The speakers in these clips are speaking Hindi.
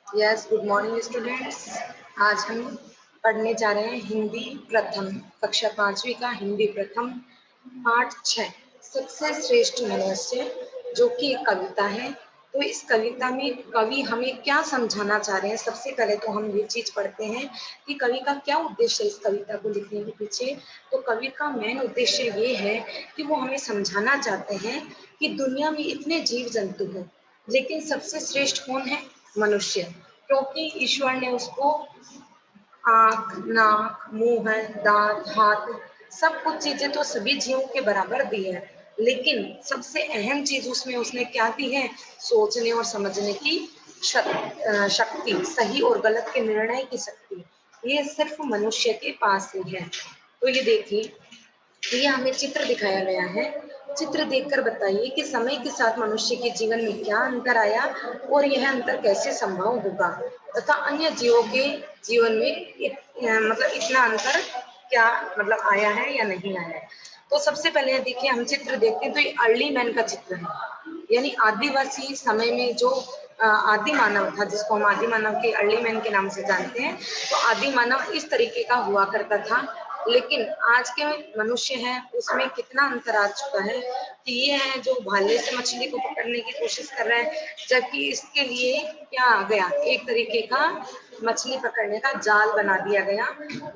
Yes, good morning students. आज हम पढ़ने जा रहे हैं हिंदी प्रथम, कक्षा 5वीं का हिंदी प्रथम पाठ 6, सबसे श्रेष्ठ मनुष्य, जो कि एक कविता है। तो इस कविता में कवि हमें क्या समझाना चाह रहे हैं, सबसे पहले तो हम ये चीज पढ़ते हैं कि कवि का क्या उद्देश्य है इस कविता को लिखने के पीछे। तो कवि का मेन उद्देश्य ये है कि वो हमें समझाना चाहते हैं कि दुनिया में इतने जीव जंतु हैं, लेकिन सबसे श्रेष्ठ कौन है? मनुष्य। क्योंकि ईश्वर ने उसको आँख, नाक, मुंह, दांत, हाथ, सब कुछ चीजें तो सभी जीवों के बराबर दी है, लेकिन सबसे अहम चीज उसमें उसने क्या दी है? सोचने और समझने की शक्ति, सही और गलत के निर्णय की शक्ति। ये सिर्फ मनुष्य के पास ही है। तो ये देखिए, ये हमें चित्र दिखाया गया है। चित्र देखकर बताइए कि समय के साथ मनुष्य के जीवन में क्या अंतर आया और यह अंतर कैसे संभव होगा, तथा अन्य जीवों के जीवन में मतलब इतना अंतर क्या मतलब आया है या नहीं आया है। तो सबसे पहले देखिए, हम चित्र देखते हैं तो ये अर्ली मैन का चित्र है, यानी आदिवासी समय में जो आदि मानव था, जिसको हम आदि मानव के अर्ली मैन के नाम से जानते हैं। तो आदि मानव इस तरीके का हुआ करता था, लेकिन आज के मनुष्य हैं उसमें कितना अंतर आ चुका है कि ये है जो भाले से मछली को पकड़ने की कोशिश कर रहा है, जबकि इसके लिए क्या आ गया? एक तरीके का मछली पकड़ने का जाल बना दिया गया।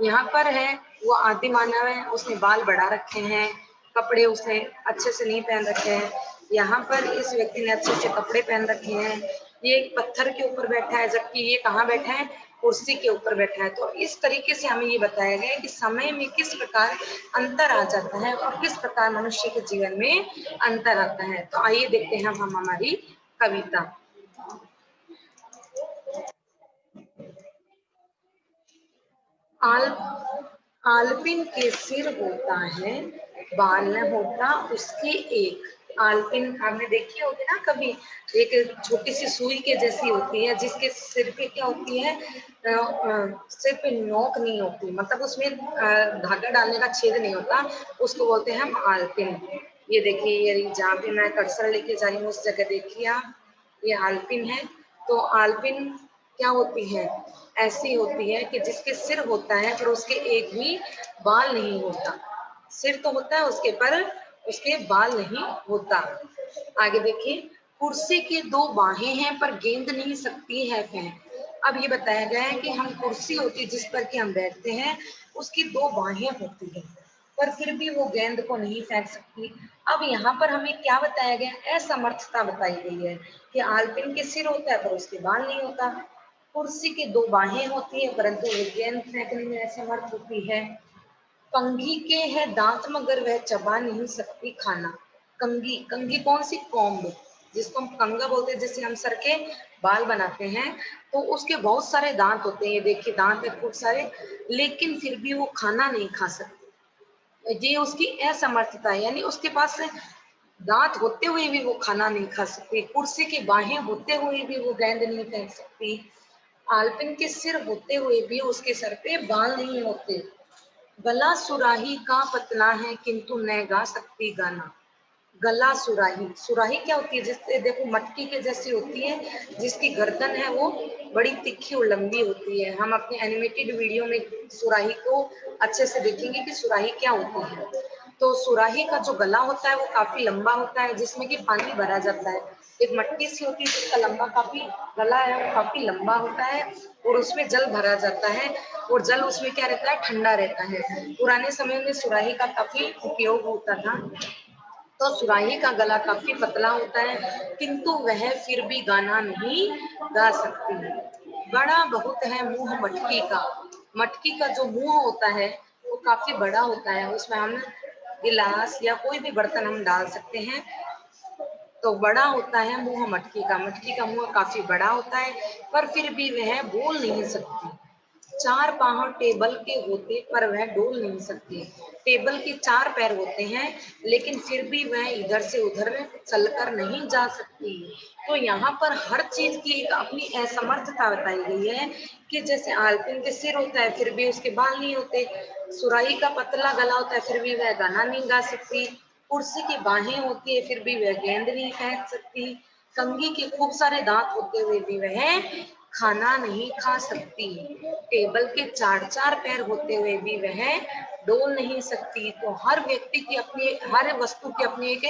यहाँ पर है वो आदि मानव है, उसने बाल बढ़ा रखे हैं, कपड़े उसने अच्छे से नहीं पहन रखे हैं। यहाँ पर इस व्यक्ति ने अच्छे से कपड़े पहन रखे हैं। ये एक पत्थर के ऊपर बैठा है, जबकि ये कहाँ बैठा है? कुर्सी के ऊपर बैठा है। तो इस तरीके से हमें ये बताया गया है कि समय में किस प्रकार अंतर आ जाता है और किस प्रकार मनुष्य के जीवन में अंतर आता है। तो आइए देखते हैं हम हमारी कविता। आलपिन के सिर होता है, बाल न होता उसके एक। आलपिन आपने देखी होगी ना कभी, एक छोटी सी सुई के जैसी होती है, जिसके सिर पे क्या होती है? सिर पे नोक नहीं होती, मतलब उसमें धागा डालने का छेद नहीं होता, उसको बोलते हैं हम आलपिन। ये देखिए, ये जहाँ पे मैं कर्सर लेके जा रही हूँ उस जगह देखिए आप, ये आलपिन है। तो आलपिन क्या होती है? ऐसी होती है कि जिसके सिर होता है पर उसके एक भी बाल नहीं होता। सिर तो होता है उसके, पर उसके बाल नहीं होता। आगे देखिए, कुर्सी की दो बाहें हैं पर गेंद नहीं सकती है फेंक। अब ये बताया गया है कि हम कुर्सी होती है जिस पर कि हम बैठते हैं, उसकी दो बाहें होती है, पर फिर भी वो गेंद को नहीं फेंक सकती। अब यहाँ पर हमें क्या बताया गया? असमर्थता बताई गई है कि आलपिन के सिर होता है पर उसके बाल नहीं होता। कुर्सी की दो बाहें होती है परंतु वो गेंद फेंकने में असमर्थ होती है। कंघी के है दांत मगर वह चबा नहीं सकती खाना। कंघी, कंघी कौन सी? कॉम्ब, जिसको हम कंघा बोलते हैं, जिससे हम सर के बाल बनाते हैं। तो उसके बहुत सारे दांत होते हैं, ये देखिए दांत है खूब सारे, लेकिन फिर भी वो खाना नहीं खा सकती। ये उसकी असमर्थता है, यानी उसके पास दांत होते हुए भी वो खाना नहीं खा सकती। कुर्सी की बाहें होते हुए भी वो गेंद नहीं फेंक सकती। आलपिन के सिर होते हुए भी उसके सर पे बाल नहीं होते। गला सुराही का पतला है किंतु न गा सकती गाना। गला सुराही, सुराही क्या होती है? जिससे देखो मटकी के जैसी होती है, जिसकी गर्दन है वो बड़ी तिखी और लंबी होती है। हम अपने एनिमेटेड वीडियो में सुराही को अच्छे से देखेंगे कि सुराही क्या होती है। तो सुराही का जो गला होता है वो काफी लंबा होता है, जिसमें कि पानी भरा जाता है। एक मटकी सी होती है जिसका लंबा काफी गला है, वो काफी लंबा होता है और उसमें जल भरा जाता है, और जल उसमें क्या रहता है? ठंडा रहता है। पुराने समय में सुराही का काफी उपयोग होता था। तो सुराही का गला काफी पतला होता है, किंतु वह फिर भी गाना नहीं गा सकती। बड़ा बहुत है मुंह मटकी का। मटकी का जो मुंह होता है वो काफी बड़ा होता है, उसमें हम गिलास या कोई भी बर्तन हम डाल सकते हैं। तो बड़ा होता है मुंह मटकी का, मटकी का मुंह काफी बड़ा होता है, पर फिर भी वह बोल नहीं सकती। चार पांव टेबल के होते पर वह डोल नहीं सकती। टेबल के चार पैर होते हैं, लेकिन फिर भी वह इधर से उधर चलकर नहीं जा सकती। तो यहाँ पर हर चीज की एक अपनी असमर्थता बताई गई है कि जैसे आलपिन के सिर होता है फिर भी उसके बाल नहीं होते, सुराही का पतला गला होता है फिर भी वह गाना नहीं गा सकती, कुर्सी की बाहें होती है फिर भी वह गेंद नहीं फेंक सकती, कंघी के खूब सारे दांत होते हुए भी वह खाना नहीं खा सकती। टेबल के चार चार पैर होते हुए भी वह डोल नहीं सकती। तो हर व्यक्ति की अपनी, हर वस्तु की अपनी एक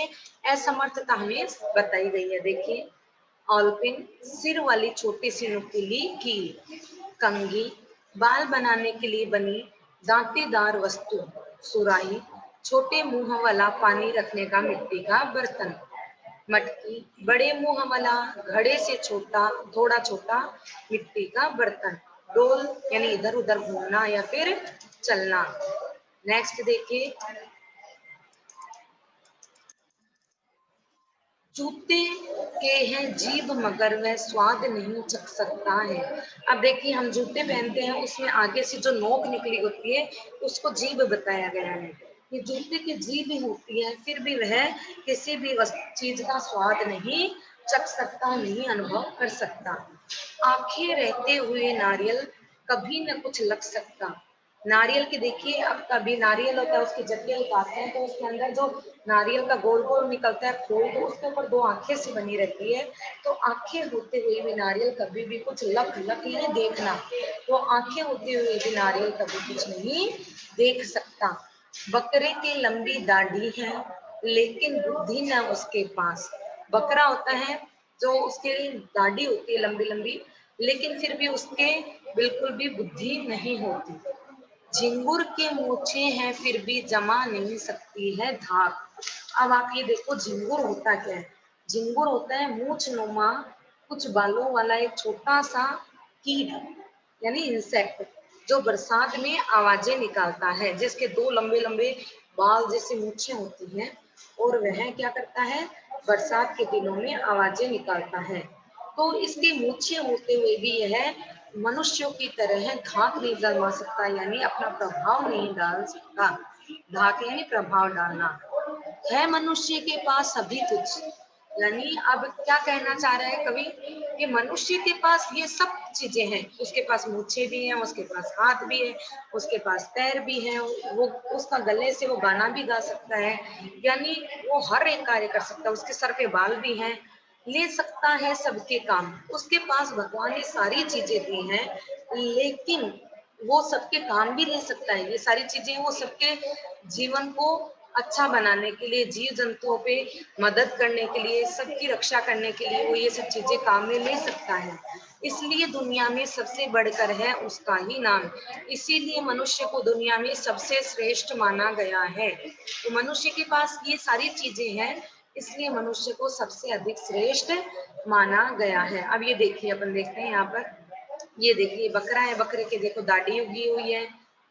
असमर्थता हमें बताई गई है। देखिए, ऑलपिन सिर वाली छोटी सी नुकीली कील, कंघी बाल बनाने के लिए बनी दांतेदार वस्तु, सुराही छोटे मुंह वाला पानी रखने का मिट्टी का बर्तन, मटकी बड़े मुंह वाला घड़े से छोटा थोड़ा छोटा मिट्टी का बर्तन, डोल यानी इधर उधर घूमना या फिर चलना। नेक्स्ट देखिए, जूते के हैं जीभ मगर वह स्वाद नहीं चख सकता है। अब देखिए, हम जूते पहनते हैं, उसमें आगे से जो नोक निकली होती है उसको जीभ बताया गया है। ये जूते की जीभ होती है, फिर भी वह किसी भी चीज का स्वाद नहीं चख सकता, नहीं अनुभव कर सकता। आंखें रहते हुए नारियल कभी न कुछ लग सकता। नारियल की देखिए, अब कभी नारियल होता है, उसकी जट्टियां उतारते हैं तो उसके अंदर जो नारियल का गोल गोल निकलता है खोल, तो उसके ऊपर दो आंखें सी बनी रहती है। तो आंखें होते हुए भी नारियल कभी भी कुछ लक लक नहीं देखना, तो आंखें होते हुए भी नारियल कभी कुछ नहीं देख सकता। बकरे की लंबी दाढ़ी है लेकिन बुद्धि न उसके पास। बकरा होता है जो, उसके दाढ़ी होती है लंबी लंबी, लेकिन फिर भी उसके बिल्कुल भी बुद्धि नहीं होती। झिंगुर के मूछे हैं फिर भी जमा नहीं सकती है धाक। अब आप ये देखो, झिंगुर होता क्या है? झिंगुर होता है मूछ नुमा कुछ बालों वाला एक छोटा सा कीट, यानी इंसेक्ट, जो बरसात में आवाजें निकालता है, जिसके दो लंबे लंबे बाल जैसे मूछें होती हैं, और वह क्या करता है, बरसात के दिनों में आवाजें निकालता है। तो इसके मूछे होते हुए भी यह मनुष्यों की तरह धाक नहीं जमा सकता, यानी अपना प्रभाव नहीं डाल सकता। धाक यानी प्रभाव डालना। है मनुष्य के पास सभी कुछ, यानी अब क्या कहना चाह रहा है कवि, कि मनुष्य के पास ये सब चीजें हैं। उसके पास मूछें भी हैं, उसके पास हाथ भी है, उसके पास पैर भी है, वो उसका गले से वो गाना भी गा सकता है, यानी वो हर एक कार्य कर सकता है। उसके सर पे बाल भी हैं, ले सकता है सबके काम। उसके पास भगवान ने सारी चीजें दी हैं, लेकिन वो सबके काम भी ले सकता है। ये सारी चीजें वो सबके जीवन को अच्छा बनाने के लिए, जीव जंतुओं पे मदद करने के लिए, सबकी रक्षा करने के लिए वो ये सब चीजें काम में ले सकता है। इसलिए दुनिया में सबसे बढ़कर है उसका ही नाम। इसीलिए मनुष्य को दुनिया में सबसे श्रेष्ठ माना गया है। तो मनुष्य के पास ये सारी चीजें हैं, इसलिए मनुष्य को सबसे अधिक श्रेष्ठ माना गया है। अब ये देखिए, अपन देखते हैं यहाँ पर, ये देखिए बकरा है, बकरे के देखो दाढ़ी उगी हुई है।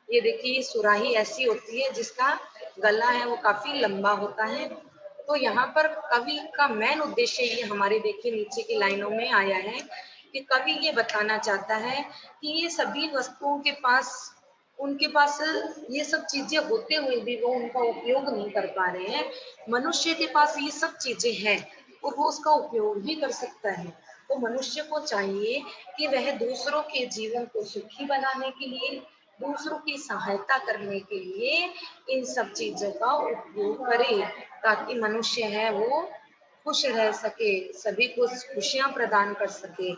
ये देखिए, सुराही ऐसी होती है जिसका गला है वो काफी लंबा होता है। तो यहाँ पर कवि का मेन उद्देश्य ये हमारे देखिए नीचे की लाइनों में आया है, कि कवि ये बताना चाहता है कि ये सभी वस्तुओं के पास, उनके पास ये सब चीजें होते हुए भी वो उनका उपयोग नहीं कर पा रहे हैं। मनुष्य के पास ये सब चीजें हैं और वो उसका उपयोग भी कर सकता है। तो मनुष्य को चाहिए कि वह दूसरों के जीवन को सुखी बनाने के लिए, दूसरों की सहायता करने के लिए इन सब चीजों का उपयोग करे, ताकि मनुष्य है वो खुश रह सके, सभी को खुशियां प्रदान कर सके।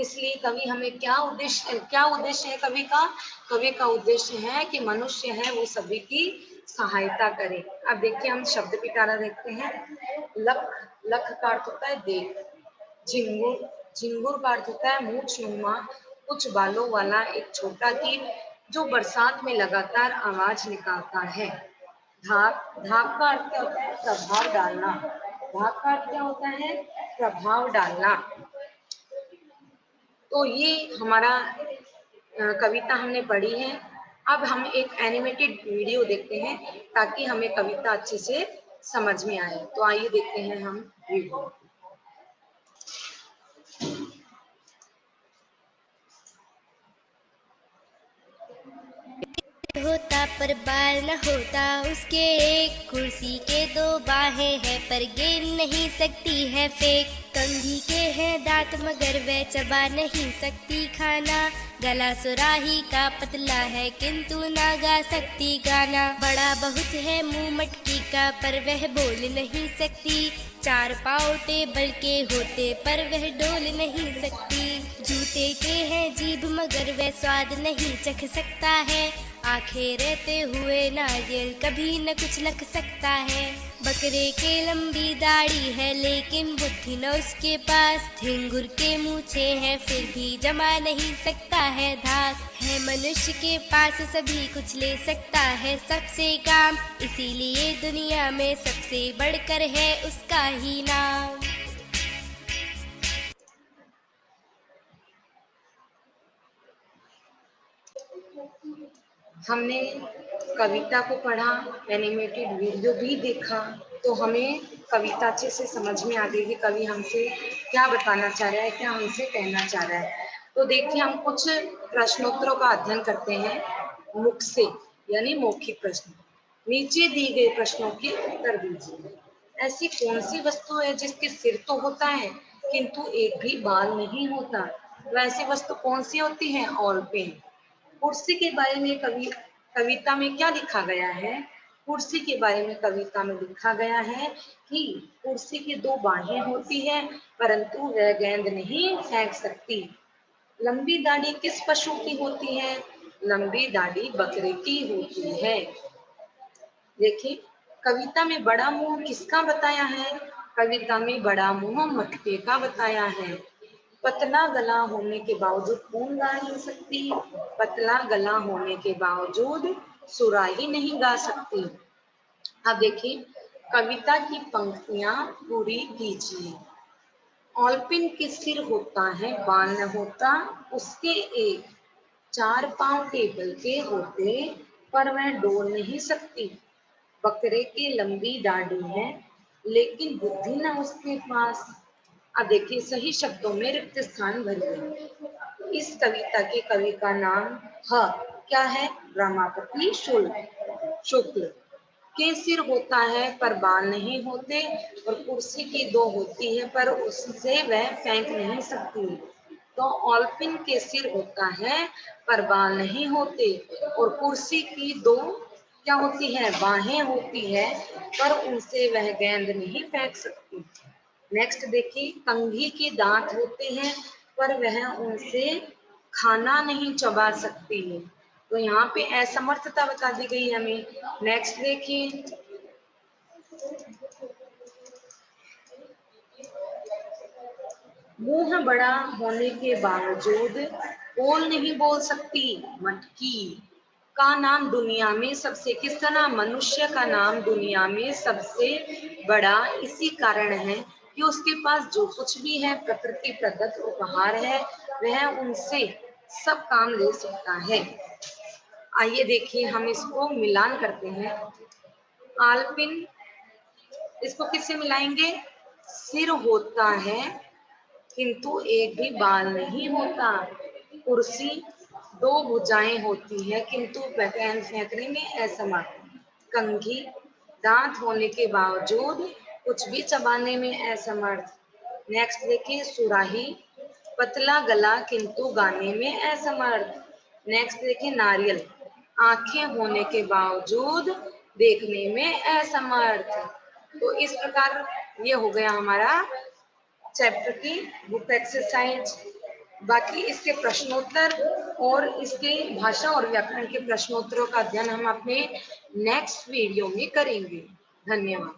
इसलिए कवि हमें क्या उद्देश्य है कवि का? कवि का उद्देश्य है कि मनुष्य है वो सभी की सहायता करे। अब देखिए, हम शब्द पिटारा देखते हैं। लख, लख का अर्थ होता है देख। झिंगुर, झिंगुर का अर्थ होता है मूछ नुमा कुछ बालों वाला एक छोटा कीट, जो बरसात में लगातार आवाज निकालता है। धाक, धाक का अर्थ क्या होता है? प्रभाव डालना। धाक का अर्थ क्या होता है? प्रभाव डालना। तो ये हमारा कविता हमने पढ़ी है। अब हम एक एनिमेटेड वीडियो देखते हैं ताकि हमें कविता अच्छे से समझ में आए। तो आइए देखते हैं हम वीडियो। होता पर बाल न होता उसके, एक कुर्सी के दो बाहें हैं पर गिन नहीं सकती है फेंक। कंघी के हैं दांत मगर वह चबा नहीं सकती खाना, गला सुराही का पतला है किंतु ना गा सकती गाना। बड़ा बहुत है मुंह मटकी का पर वह बोल नहीं सकती, चार पाँव टेबल के होते पर वह डोल नहीं सकती। जूते के हैं जीभ मगर वह स्वाद नहीं चख सकता है। आंखें रहते हुए नारियल कभी न कुछ लग सकता है। बकरे के लंबी दाढ़ी है लेकिन बुद्धि न उसके पास। झिंगुर के मूछे हैं फिर भी जमा नहीं सकता है धाक। है मनुष्य के पास सभी कुछ ले सकता है सबसे काम। इसीलिए दुनिया में सबसे बढ़कर है उसका ही नाम। हमने कविता को पढ़ा, एनिमेटेड वीडियो भी देखा, तो हमें कविता अच्छे से समझ में आ गई कि कवि हमसे क्या बताना चाह रहा है, क्या हमसे कहना चाह रहा है। तो देखिए, हम कुछ प्रश्नोत्तरों का अध्ययन करते हैं मुख से, यानी मौखिक प्रश्न। नीचे दिए गए प्रश्नों के उत्तर दीजिए। ऐसी कौन सी वस्तु है जिसके सिर तो होता है किंतु एक भी बाल नहीं होता? तो ऐसी वस्तु कौन सी होती है? All pen. कुर्सी के बारे में कविता में क्या लिखा गया है? कुर्सी के बारे में कविता में लिखा गया है कि कुर्सी की दो बाहें होती है परंतु वह गेंद नहीं फेंक सकती। लंबी दाढ़ी किस पशु की होती है? लंबी दाढ़ी बकरे की होती है। देखिए, कविता में बड़ा मुंह किसका बताया है? कविता में बड़ा मुंह मटके का बताया है। पतला गला होने के बावजूद कौन गा नहीं सकती? पतला गला होने के बावजूद सुराही नहीं गा सकती। अब देखिए, कविता की पंक्तियां पूरी कीजिए। ऑलपिन के सिर होता है, बाल न होता उसके एक। चार पांव टेबल के होते पर वह डोल नहीं सकती। बकरे की लंबी दाढ़ी है लेकिन बुद्धि न उसके पास। अब देखिए, सही शब्दों में रिक्त स्थान भरिए। इस कविता के कवि का नाम क्या है? रमापति शुक्ल। के सिर होता है पर बाल नहीं होते, और कुर्सी की दो होती है पर उससे वह फेंक नहीं सकती। तो ऑलपिन के सिर होता है पर बाल नहीं होते, और कुर्सी की दो क्या होती है? बाहें होती है, पर उनसे वह गेंद नहीं फेंक सकती। नेक्स्ट देखिए, कंघी के दांत होते हैं पर वह उनसे खाना नहीं चबा सकती है। तो यहाँ पे असमर्थता बता दी गई हमें। नेक्स्ट देखिए, मुंह बड़ा होने के बावजूद बोल नहीं बोल सकती। मटकी का नाम दुनिया में सबसे, किसका नाम? मनुष्य का नाम दुनिया में सबसे बड़ा इसी कारण है कि उसके पास जो कुछ भी है प्रकृति प्रदत्त उपहार है, वह उनसे सब काम ले सकता है। आइए देखिए, हम इसको मिलान करते हैं। आलपिन, इसको किससे मिलाएंगे? सिर होता है किंतु एक भी बाल नहीं होता। कुर्सी दो भुजाएं होती है किंतु गेंद फेंकने में असमर्थ। कंघी दांत होने के बावजूद कुछ भी चबाने में असमर्थ। नेक्स्ट देखिए, सुराही पतला गला किंतु गाने में असमर्थ। नेक्स्ट देखिए, नारियल आंखें होने के बावजूद देखने में असमर्थ। तो इस प्रकार ये हो गया हमारा चैप्टर की बुक एक्सरसाइज। बाकी इसके प्रश्नोत्तर और इसके भाषा और व्याकरण के प्रश्नोत्तरों का अध्ययन हम अपने नेक्स्ट वीडियो में करेंगे। धन्यवाद।